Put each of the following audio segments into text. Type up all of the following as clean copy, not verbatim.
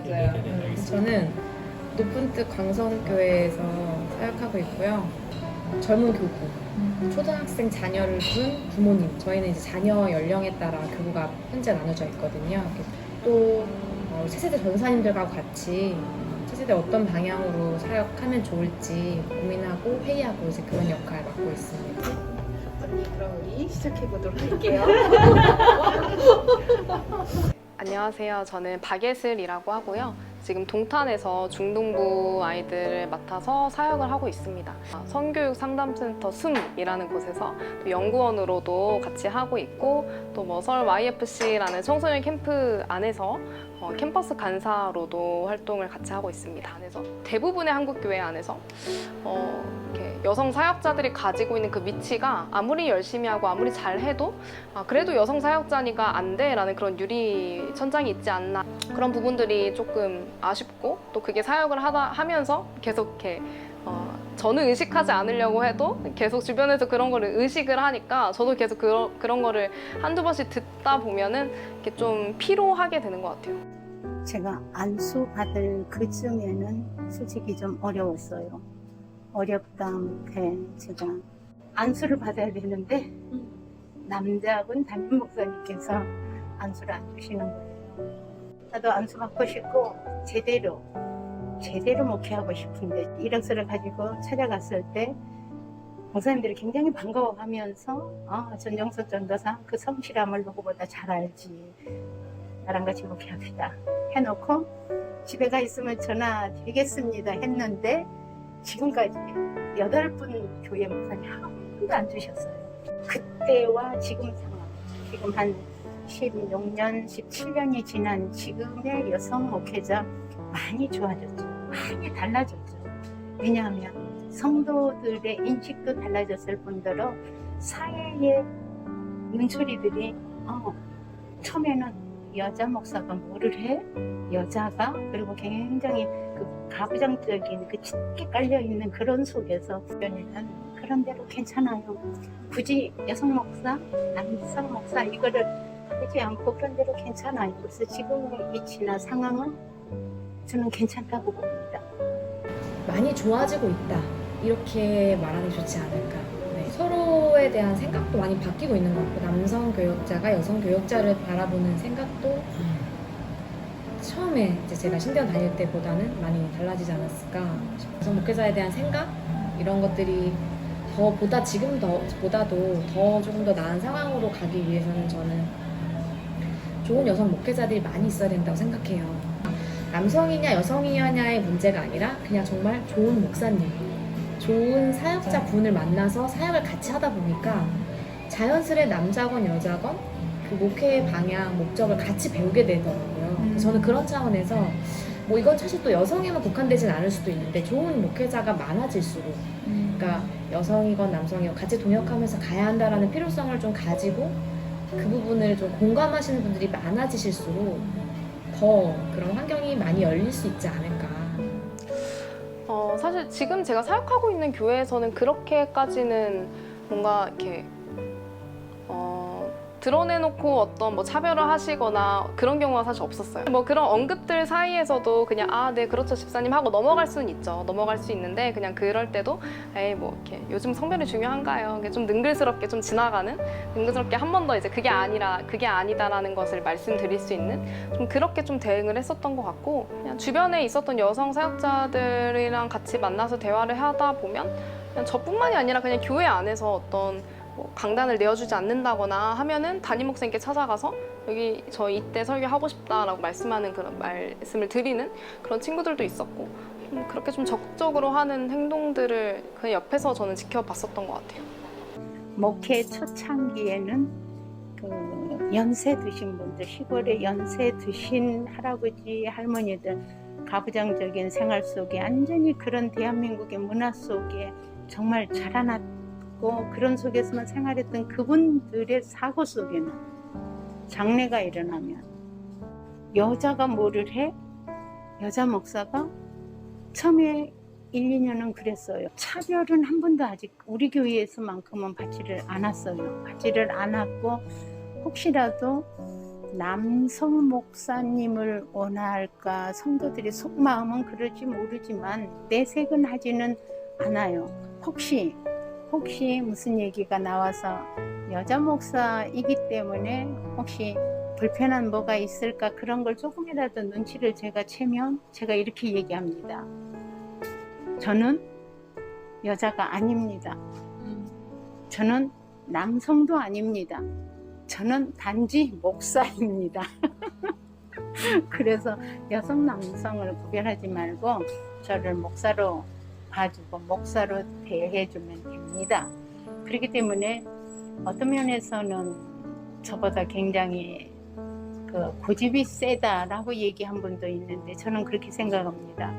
맞아요. 저는 높은 뜻 광성교회에서 사역하고 있고요. 젊은 교구, 초등학생 자녀를 둔 부모님, 저희는 이제 자녀 연령에 따라 교구가 현재 나눠져 있거든요. 또 차세대 전사님들과 같이 차세대 어떤 방향으로 사역하면 좋을지 고민하고 회의하고 이제 그런 역할 맡고 있습니다. 언니, 그럼 우리 시작해 보도록 할게요. 안녕하세요. 저는 박예슬이라고 하고요. 지금 동탄에서 중등부 아이들을 맡아서 사역을 하고 있습니다. 성교육 상담센터 숨이라는 곳에서 또 연구원으로도 같이 하고 있고 또 뭐 서울 YFC라는 청소년 캠프 안에서 캠퍼스 간사로도 활동을 같이 하고 있습니다. 그래서 대부분의 한국교회 안에서 이렇게 여성 사역자들이 가지고 있는 그 위치가 아무리 열심히 하고 아무리 잘해도 그래도 여성 사역자니까 안 돼라는 그런 유리 천장이 있지 않나, 그런 부분들이 조금 아쉽고, 또 그게 사역을 하면서 계속 이렇게 저는 의식하지 않으려고 해도 계속 주변에서 그런 거를 의식을 하니까 저도 계속 그런 거를 한두 번씩 듣다 보면은 이렇게 좀 피로하게 되는 것 같아요. 제가 안수 받을 그쯤에는 솔직히 좀 어려웠어요. 어렵다는 게 제가 안수를 받아야 되는데 남자분 담임 목사님께서 안수를 안 주시는 거예요. 나도 안수 받고 싶고 제대로 목회하고 싶은데 이력서를 가지고 찾아갔을 때 목사님들이 굉장히 반가워하면서 전정석 전도사 그 성실함을 누구보다 잘 알지, 나랑 같이 목회합시다 해놓고 집에 가 있으면 전화 드리겠습니다 했는데 지금까지 8분 교회 목사님 한 번도 안 주셨어요. 그때와 지금 상황, 지금 한 16년, 17년이 지난 지금의 여성 목회자 많이 좋아졌죠. 많이 달라졌죠. 왜냐하면 성도들의 인식도 달라졌을 뿐더러 사회의 눈초리들이 처음에는 여자 목사가 뭐를 해? 여자가? 그리고 굉장히 그 가부장적인 그 짙게 깔려있는 그런 속에서 주변에는 그런 대로 괜찮아요. 굳이 여성 목사, 남성 목사 이거를 하지 않고 그런 대로 괜찮아요. 그래서 지금의 위치나 상황은 저는 괜찮다고 봅니다. 많이 좋아지고 있다, 이렇게 말하는 게 좋지 않을까. 네. 서로에 대한 생각도 많이 바뀌고 있는 것 같고, 남성 교역자가 여성 교역자를 바라보는 생각도 처음에 이제 제가 신대원 다닐 때보다는 많이 달라지지 않았을까. 여성 목회자에 대한 생각, 이런 것들이 지금보다도 더 조금 더 나은 상황으로 가기 위해서는 저는 좋은 여성 목회자들이 많이 있어야 된다고 생각해요. 남성이냐 여성이냐의 문제가 아니라 그냥 정말 좋은 목사님, 좋은 사역자 분을 만나서 사역을 같이 하다 보니까 자연스레 남자건 여자건 그 목회의 방향, 목적을 같이 배우게 되더라고요. 저는 그런 차원에서 뭐 이건 사실 또 여성에만 국한되진 않을 수도 있는데 좋은 목회자가 많아질수록, 그러니까 여성이건 남성이건 같이 동역하면서 가야 한다라는 필요성을 좀 가지고 그 부분을 좀 공감하시는 분들이 많아지실수록 더 그런 환경이 많이 열릴 수 있지 않을까. 사실 지금 제가 사역하고 있는 교회에서는 그렇게까지는 뭔가 이렇게 드러내놓고 어떤 뭐 차별을 하시거나 그런 경우가 사실 없었어요. 뭐 그런 언급들 사이에서도 그냥 네 그렇죠 집사님 하고 넘어갈 수는 있죠. 넘어갈 수 있는데 그냥 그럴 때도 에이 뭐 이렇게 요즘 성별이 중요한가요? 좀 능글스럽게 좀 지나가는, 능글스럽게 한 번 더 이제 그게 아니다라는 것을 말씀드릴 수 있는 좀 그렇게 좀 대응을 했었던 것 같고, 그냥 주변에 있었던 여성 사역자들이랑 같이 만나서 대화를 하다 보면 그냥 저뿐만이 아니라 그냥 교회 안에서 어떤 뭐 강단을 내어주지 않는다거나 하면은 담임 목사님께 찾아가서 여기 저 이때 설교하고 싶다라고 말씀하는 그런 말씀을 드리는 그런 친구들도 있었고, 그렇게 좀 적극적으로 하는 행동들을 그 옆에서 저는 지켜봤었던 것 같아요. 목회 초창기에는 그 연세 드신 분들, 시골에 연세 드신 할아버지, 할머니들 가부장적인 생활 속에 완전히 그런 대한민국의 문화 속에 정말 자라났고 그런 속에서만 생활했던 그분들의 사고 속에는 장례가 일어나면 여자가 뭐를 해? 여자 목사가 처음에 1, 2년은 그랬어요. 차별은 한 번도 아직 우리 교회에서만큼은 받지를 않았어요. 받지를 않았고 혹시라도 남성 목사님을 원할까? 성도들의 속마음은 그럴지 모르지만 내색은 하지는 않아요. 혹시 무슨 얘기가 나와서 여자 목사이기 때문에 혹시 불편한 뭐가 있을까? 그런 걸 조금이라도 눈치를 제가 채면 제가 이렇게 얘기합니다. 저는 여자가 아닙니다. 저는 남성도 아닙니다. 저는 단지 목사입니다. 그래서 여성 남성을 구별하지 말고 저를 목사로 봐주고 목사로 대해주면 됩니다. 그렇기 때문에 어떤 면에서는 저보다 굉장히 고집이 세다라고 얘기한 분도 있는데 저는 그렇게 생각합니다.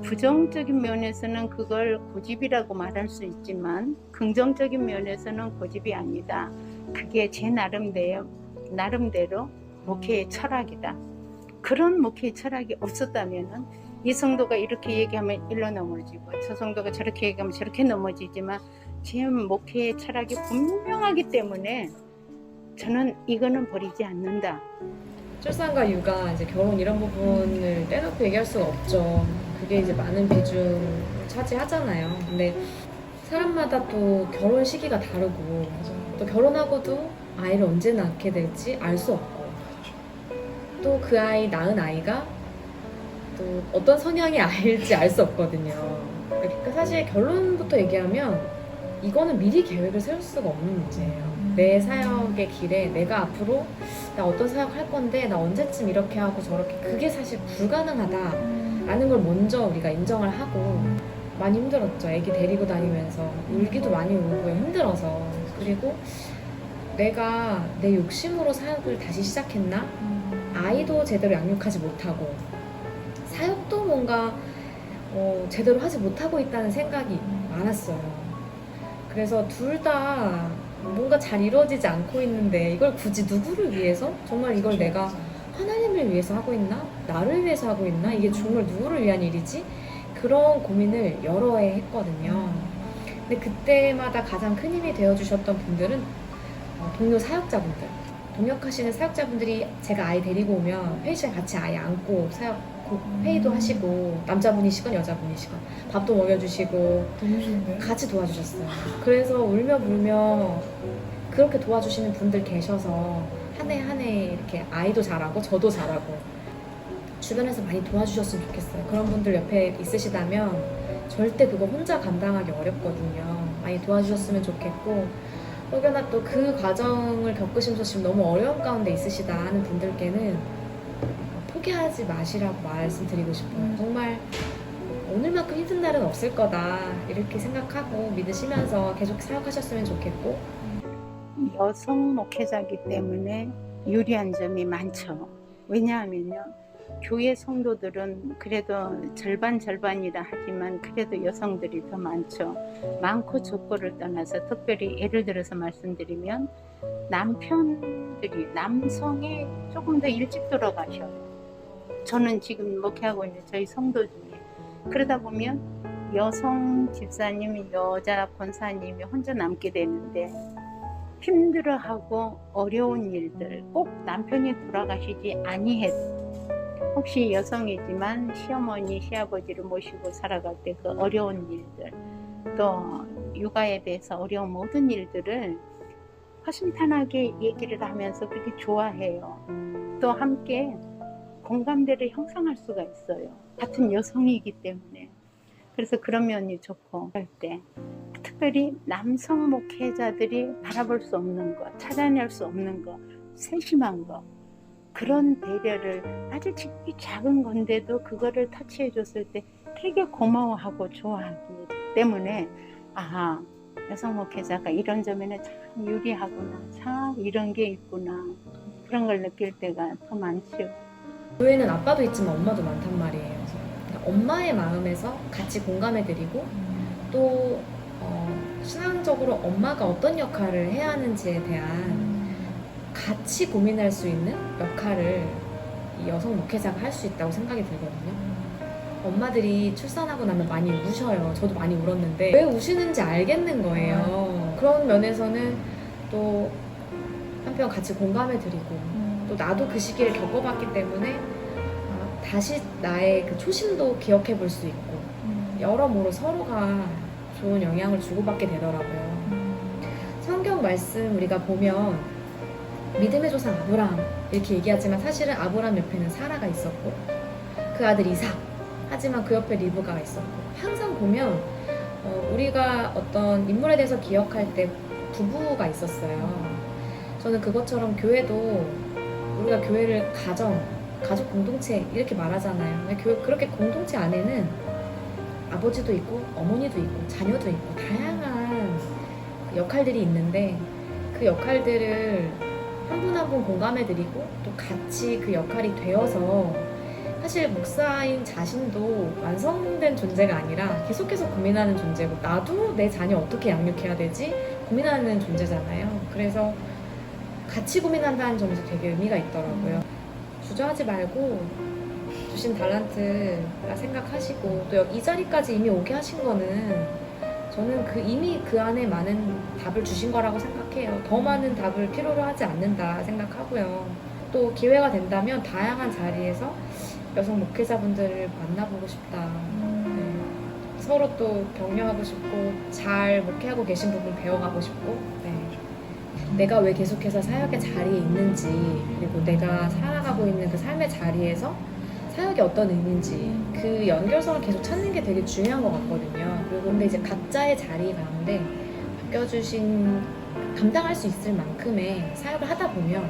부정적인 면에서는 그걸 고집이라고 말할 수 있지만 긍정적인 면에서는 고집이 아니다. 그게 제 나름대로 목회의 철학이다. 그런 목회의 철학이 없었다면 이 성도가 이렇게 얘기하면 일로 넘어지고 저 성도가 저렇게 얘기하면 저렇게 넘어지지만 제 목회의 철학이 분명하기 때문에 저는 이거는 버리지 않는다. 출산과 육아, 이제 결혼 이런 부분을 떼놓고 얘기할 수가 없죠. 그게 이제 많은 비중을 차지하잖아요. 근데 사람마다 또 결혼 시기가 다르고 또 결혼하고도 아이를 언제 낳게 될지 알 수 없고 또 그 아이 낳은 아이가 또 어떤 성향의 아이일지 알 수 없거든요. 그러니까 사실 결론부터 얘기하면 이거는 미리 계획을 세울 수가 없는 문제예요. 내 사역의 길에 내가 앞으로 나 어떤 사역 할 건데 나 언제쯤 이렇게 하고 저렇게 그게 사실 불가능하다라는 걸 먼저 우리가 인정을 하고 많이 힘들었죠. 애기 데리고 다니면서 울기도 많이 울고 힘들어서 그리고 내가 내 욕심으로 사역을 다시 시작했나? 아이도 제대로 양육하지 못하고 사역도 뭔가 제대로 하지 못하고 있다는 생각이 많았어요. 그래서 둘 다 뭔가 잘 이루어지지 않고 있는데 이걸 굳이 누구를 위해서? 정말 이걸 내가 하나님을 위해서 하고 있나? 나를 위해서 하고 있나? 이게 정말 누구를 위한 일이지? 그런 고민을 여러 해 했거든요. 근데 그때마다 가장 큰 힘이 되어주셨던 분들은 동료 사역자분들, 동역하시는 사역자분들이 제가 아이 데리고 오면 회의 시간에 같이 아이 안고 사역 회의도 하시고 남자분이시건 여자분이시건 밥도 먹여주시고 같이 도와주셨어요. 그래서 울며 불며 그렇게 도와주시는 분들 계셔서 한 해 한 해 이렇게 아이도 잘하고 저도 잘하고 주변에서 많이 도와주셨으면 좋겠어요. 그런 분들 옆에 있으시다면 절대 그거 혼자 감당하기 어렵거든요. 많이 도와주셨으면 좋겠고 혹여나 또 그 과정을 겪으시면서 지금 너무 어려운 가운데 있으시다 하는 분들께는 포기하지 마시라고 말씀드리고 싶어요. 정말 오늘만큼 힘든 날은 없을 거다 이렇게 생각하고 믿으시면서 계속 사역하셨으면 좋겠고 여성 목회자이기 때문에 유리한 점이 많죠. 왜냐하면요. 교회 성도들은 그래도 절반이라 하지만 그래도 여성들이 더 많죠. 많고 적고를 떠나서 특별히 예를 들어서 말씀드리면 남편들이 남성이 조금 더 일찍 돌아가셔요. 저는 지금 목회하고 있는 저희 성도 중에 그러다 보면 여성 집사님이 여자 권사님이 혼자 남게 되는데 힘들어하고 어려운 일들 꼭 남편이 돌아가시지 아니해도 혹시 여성이지만 시어머니 시아버지를 모시고 살아갈 때 그 어려운 일들 또 육아에 대해서 어려운 모든 일들을 허심탄회하게 얘기를 하면서 그렇게 좋아해요. 또 함께 공감대를 형성할 수가 있어요. 같은 여성이기 때문에. 그래서 그런 면이 좋고 할 때 특별히 남성 목회자들이 바라볼 수 없는 것, 찾아낼 수 없는 것, 세심한 것 그런 배려를 아주 작은 건데도 그거를 터치해 줬을 때 되게 고마워하고 좋아하기 때문에 아 여성 목회자가 이런 점에는 참 유리하구나 참 이런 게 있구나 그런 걸 느낄 때가 더 많죠. 교회는 아빠도 있지만 엄마도 많단 말이에요. 그러니까 엄마의 마음에서 같이 공감해드리고 또 신앙적으로 엄마가 어떤 역할을 해야 하는지에 대한 같이 고민할 수 있는 역할을 이 여성 목회자가 할 수 있다고 생각이 들거든요. 엄마들이 출산하고 나면 많이 우셔요. 저도 많이 울었는데 왜 우시는지 알겠는 거예요. 그런 면에서는 또 한편 같이 공감해드리고 또 또 나도 그 시기를 겪어봤기 때문에 다시 나의 그 초심도 기억해 볼 수 있고 여러모로 서로가 좋은 영향을 주고받게 되더라고요. 성경 말씀 우리가 보면 믿음의 조상 아브라함 이렇게 얘기하지만 사실은 아브라함 옆에는 사라가 있었고 그 아들 이삭, 하지만 그 옆에 리브가가 있었고, 항상 보면 우리가 어떤 인물에 대해서 기억할 때 부부가 있었어요. 저는 그것처럼 교회도 우리가 교회를 가족 공동체 이렇게 말하잖아요. 근데 그렇게 공동체 안에는 아버지도 있고 어머니도 있고 자녀도 있고 다양한 역할들이 있는데 그 역할들을 한 분 한 분 공감해드리고 또 같이 그 역할이 되어서 사실 목사인 자신도 완성된 존재가 아니라 계속해서 고민하는 존재고 나도 내 자녀 어떻게 양육해야 되지? 고민하는 존재잖아요. 그래서 같이 고민한다는 점에서 되게 의미가 있더라고요. 주저하지 말고 주신 달란트라 생각하시고 또 이 자리까지 이미 오게 하신 거는 저는 이미 그 안에 많은 답을 주신 거라고 생각해요. 더 많은 답을 필요로 하지 않는다 생각하고요. 또 기회가 된다면 다양한 자리에서 여성 목회자분들을 만나보고 싶다. 네. 서로 또 격려하고 싶고 잘 목회하고 계신 부분 배워가고 싶고 네. 내가 왜 계속해서 사역의 자리에 있는지 그리고 내가 살아가고 있는 그 삶의 자리에서 사역이 어떤 의미인지 그 연결성을 계속 찾는 게 되게 중요한 것 같거든요. 그리고 근데 이제 각자의 자리 가운데 맡겨주신 감당할 수 있을 만큼의 사역을 하다 보면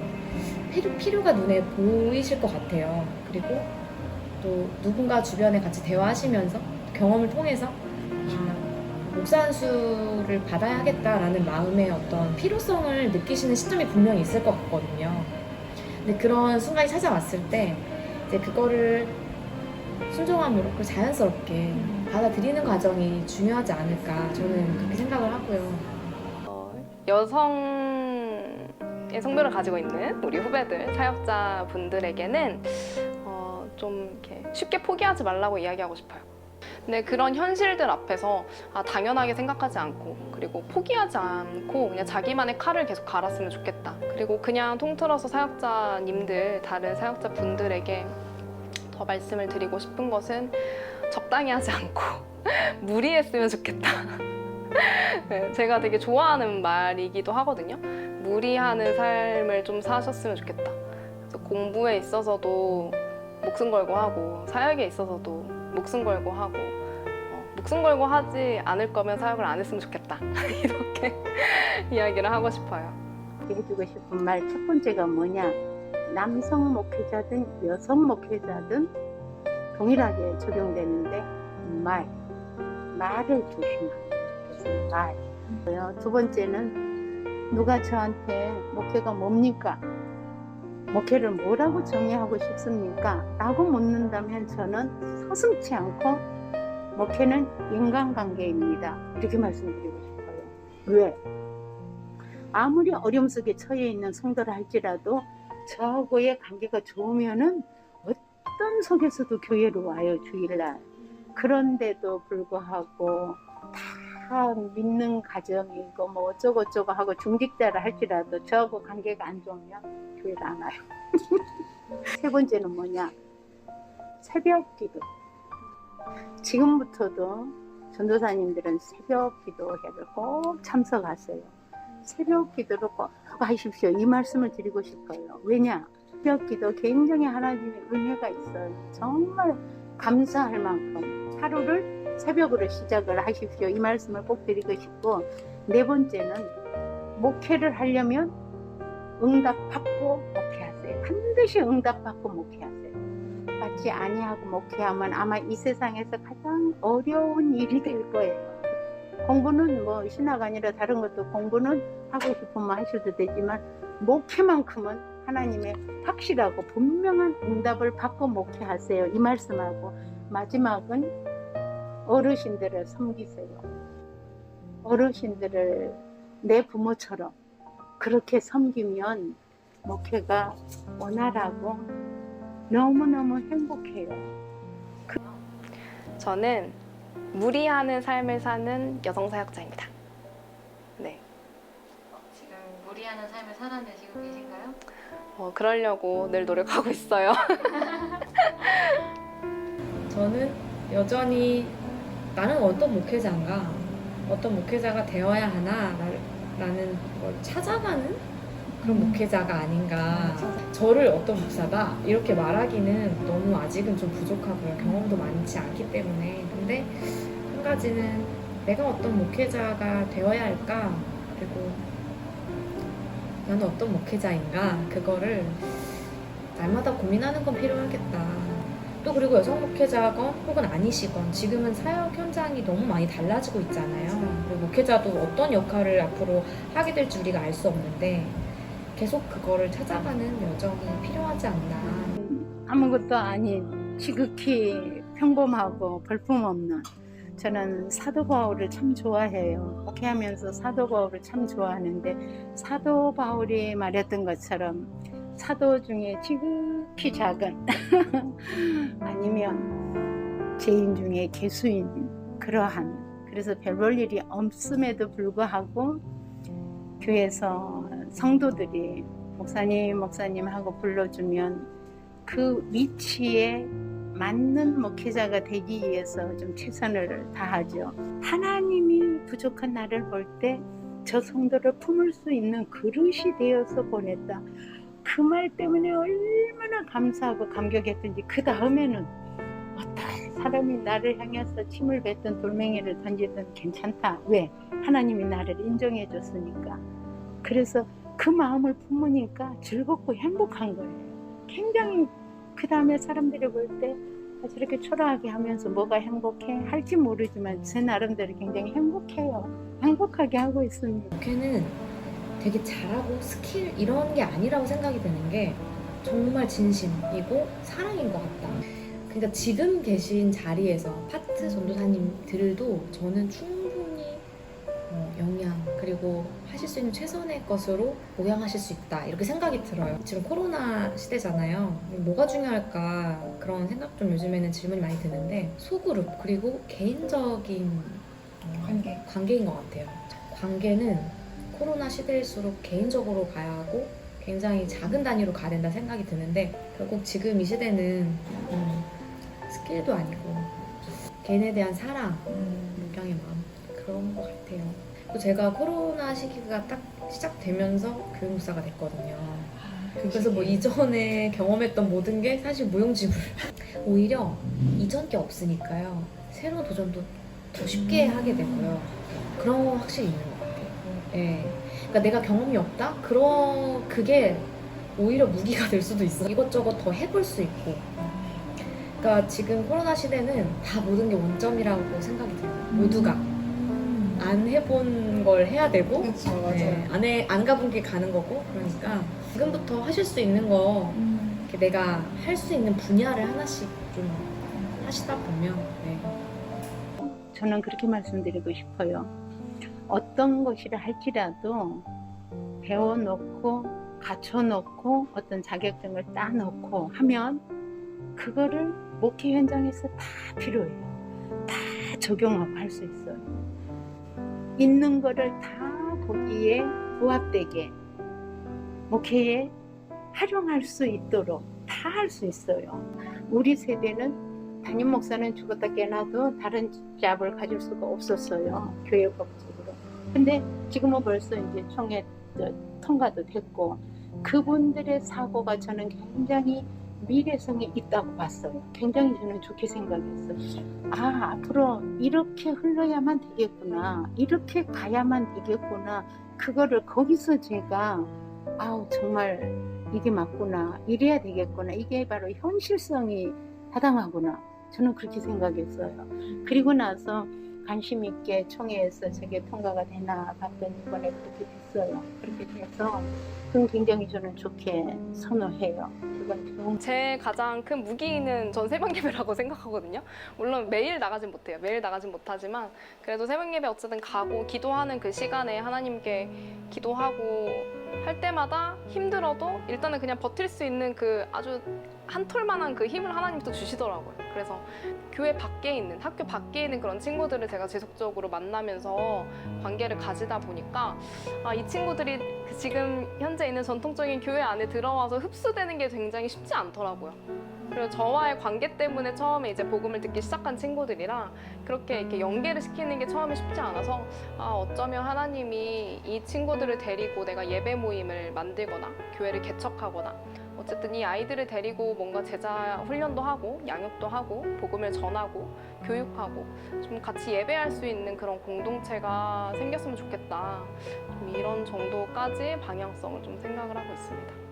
필요가 눈에 보이실 것 같아요. 그리고 또 누군가 주변에 같이 대화하시면서 경험을 통해서 목사 한 수를 받아야 하겠다라는 마음의 어떤 필요성을 느끼시는 시점이 분명히 있을 것 같거든요. 근데 그런 순간이 찾아왔을 때 이제 그거를 순종함으로 그 자연스럽게 받아들이는 과정이 중요하지 않을까 저는 그렇게 생각을 하고요. 여성의 성별을 가지고 있는 우리 후배들, 사역자분들에게는 좀 이렇게 쉽게 포기하지 말라고 이야기하고 싶어요. 근데 그런 현실들 앞에서 당연하게 생각하지 않고 그리고 포기하지 않고 그냥 자기만의 칼을 계속 갈았으면 좋겠다. 그리고 그냥 통틀어서 사역자님들, 다른 사역자분들에게 더 말씀을 드리고 싶은 것은 적당히 하지 않고 무리했으면 좋겠다. 네, 제가 되게 좋아하는 말이기도 하거든요. 무리하는 삶을 좀 사셨으면 좋겠다. 그래서 공부에 있어서도 목숨 걸고 하고 사역에 있어서도 목숨 걸고 하고 목숨 걸고 하지 않을 거면 사역을 안 했으면 좋겠다. 이렇게 이야기를 하고 싶어요. 해주고 싶은 말 첫 번째가 뭐냐, 남성 목회자든 여성 목회자든 동일하게 적용되는데 말을 조심하는 말. 두 번째는 누가 저한테 목회가 뭡니까? 목회를 뭐라고 정의하고 싶습니까? 라고 묻는다면 저는 서슴지 않고 목회는 인간관계입니다. 이렇게 말씀드리고 싶어요. 왜? 아무리 어려움 속에 처해 있는 성도라 할지라도 저하고의 관계가 좋으면은 어떤 속에서도 교회로 와요, 주일날. 그런데도 불구하고 다 믿는 가정이고 뭐 어쩌고저쩌고 하고 중직자라 할지라도 저하고 관계가 안 좋으면 교회를 안 와요. 세 번째는 뭐냐, 새벽 기도. 지금부터도 전도사님들은 새벽 기도회를 꼭 참석하세요. 새벽 기도를 꼭 하십시오. 이 말씀을 드리고 싶어요. 왜냐? 새벽 기도 굉장히 하나님의 은혜가 있어요. 정말 감사할 만큼 하루를 새벽으로 시작을 하십시오. 이 말씀을 꼭 드리고 싶고, 네 번째는 목회를 하려면 응답받고 목회하세요. 반드시 응답받고 목회하세요. 받지 아니하고 목회하면 아마 이 세상에서 가장 어려운 일이 될 거예요. 공부는 뭐 신학 아니라 다른 것도 공부는 하고 싶으면 하셔도 되지만 목회만큼은 하나님의 확실하고 분명한 응답을 받고 목회하세요. 이 말씀하고, 마지막은 어르신들을 섬기세요. 어르신들을 내 부모처럼 그렇게 섬기면 목회가 원활하고 너무너무 행복해요. 저는 무리하는 삶을 사는 여성 사역자입니다. 네. 지금 무리하는 삶을 살아내시고 계신가요? 그러려고 늘 노력하고 있어요. 저는 여전히 나는 어떤 목회자인가, 어떤 목회자가 되어야 하나, 라는 걸 찾아가는 그런 목회자가 아닌가. 저를 어떤 목사다 이렇게 말하기는 너무 아직은 좀 부족하고요. 경험도 많지 않기 때문에. 근데 한 가지는 내가 어떤 목회자가 되어야 할까, 그리고 나는 어떤 목회자인가, 그거를 날마다 고민하는 건 필요하겠다. 또 그리고 여성 목회자건 혹은 아니시건 지금은 사역 현장이 너무 많이 달라지고 있잖아요. 그리고 목회자도 어떤 역할을 앞으로 하게 될지 우리가 알 수 없는데 계속 그거를 찾아가는 여정이 필요하지 않나. 아무것도 아닌 지극히 평범하고 볼품없는, 저는 사도 바울을 참 좋아해요. 목회하면서 사도 바울을 참 좋아하는데, 사도 바울이 말했던 것처럼 사도 중에 지극히 작은 아니면 죄인 중에 개수인, 그러한, 그래서 별 볼 일이 없음에도 불구하고 교회에서 성도들이 목사님 하고 불러주면 그 위치에 맞는 목회자가 되기 위해서 좀 최선을 다하죠. 하나님이 부족한 나를 볼 때 저 성도를 품을 수 있는 그릇이 되어서 보냈다. 그 말 때문에 얼마나 감사하고 감격했던지. 그 다음에는 어떤 사람이 나를 향해서 침을 뱉든 돌멩이를 던지든 괜찮다. 왜? 하나님이 나를 인정해 줬으니까. 그래서 그 마음을 품으니까 즐겁고 행복한 거예요. 굉장히. 그 다음에 사람들이 볼 때 저렇게 초라하게 하면서 뭐가 행복해? 할지 모르지만 제 나름대로 굉장히 행복해요. 행복하게 하고 있습니다. 목회는 되게 잘하고 스킬 이런 게 아니라고 생각이 드는 게 정말 진심이고 사랑인 것 같다. 그러니까 지금 계신 자리에서 파트 전도사님들도 저는 충분히 영양 그리고 하실 수 있는 최선의 것으로 목양하실 수 있다 이렇게 생각이 들어요. 지금 코로나 시대잖아요. 뭐가 중요할까 그런 생각 좀 요즘에는 질문이 많이 드는데 소그룹 그리고 개인적인 관계인 것 같아요. 관계는 코로나 시대일수록 개인적으로 가야 하고 굉장히 작은 단위로 가야 된다 생각이 드는데 결국 지금 이 시대는 스킬도 아니고 개인에 대한 사랑, 목양의 마음 그런 것 같아요. 또 제가 코로나 시기가 딱 시작되면서 교육목사가 됐거든요. 그래서 뭐 이전에 경험했던 모든 게 사실 무용지물. 오히려 이전 게 없으니까요. 새로운 도전도 더 쉽게 하게 되고요. 그런 거 확실히 있는 것 같아요. 예. 그러니까 내가 경험이 없다? 그게 오히려 무기가 될 수도 있어. 이것저것 더 해볼 수 있고. 그러니까 지금 코로나 시대는 다 모든 게 원점이라고 생각이 들어요. 모두가. 안 해본 걸 해야 되고, 그렇죠, 맞아요. 네, 안 가본 게 가는 거고, 그러니까 지금부터 하실 수 있는 거, 이렇게 내가 할 수 있는 분야를 하나씩 좀 하시다 보면, 네. 저는 그렇게 말씀드리고 싶어요. 어떤 것이라 할지라도 배워놓고 갖춰놓고 어떤 자격증을 따놓고 하면 그거를 목회 현장에서 다 필요해요. 다 적용하고 할 수 있어요. 있는 거를 다 거기에 부합되게 목회에 활용할 수 있도록 다 할 수 있어요. 우리 세대는 담임 목사는 죽었다 깨나도 다른 잡을 가질 수가 없었어요. 교회 법적으로. 근데 지금은 벌써 이제 총회 통과도 됐고 그분들의 사고가 저는 굉장히 미래성이 있다고 봤어요. 굉장히 저는 좋게 생각했어요. 아, 앞으로 이렇게 흘러야만 되겠구나. 이렇게 가야만 되겠구나. 그거를 거기서 제가 아우 정말 이게 맞구나. 이래야 되겠구나. 이게 바로 현실성이 타당하구나. 저는 그렇게 생각했어요. 그리고 나서 관심 있게 총회에서 저게 통과가 되나 봤더니 이번에 그렇게 됐어요. 그렇게 돼서 그건 굉장히 저는 좋게 선호해요. 그건 좋은. 제 가장 큰 무기는 전 새벽 예배라고 생각하거든요. 물론 매일 나가진 못해요. 매일 나가진 못하지만 그래도 새벽 예배 어쨌든 가고 기도하는 그 시간에 하나님께 기도하고 할 때마다 힘들어도 일단은 그냥 버틸 수 있는 그 아주 한 톨만한 그 힘을 하나님도 주시더라고요. 그래서 교회 밖에 있는, 학교 밖에 있는 그런 친구들을 제가 지속적으로 만나면서 관계를 가지다 보니까 이 친구들이 그 지금 현재 있는 전통적인 교회 안에 들어와서 흡수되는 게 굉장히 쉽지 않더라고요. 그리고 저와의 관계 때문에 처음에 이제 복음을 듣기 시작한 친구들이랑 그렇게 이렇게 연계를 시키는 게 처음에 쉽지 않아서 어쩌면 하나님이 이 친구들을 데리고 내가 예배 모임을 만들거나 교회를 개척하거나 어쨌든 이 아이들을 데리고 뭔가 제자 훈련도 하고 양육도 하고 복음을 전하고 교육하고 좀 같이 예배할 수 있는 그런 공동체가 생겼으면 좋겠다. 좀 이런 정도까지 방향성을 좀 생각을 하고 있습니다.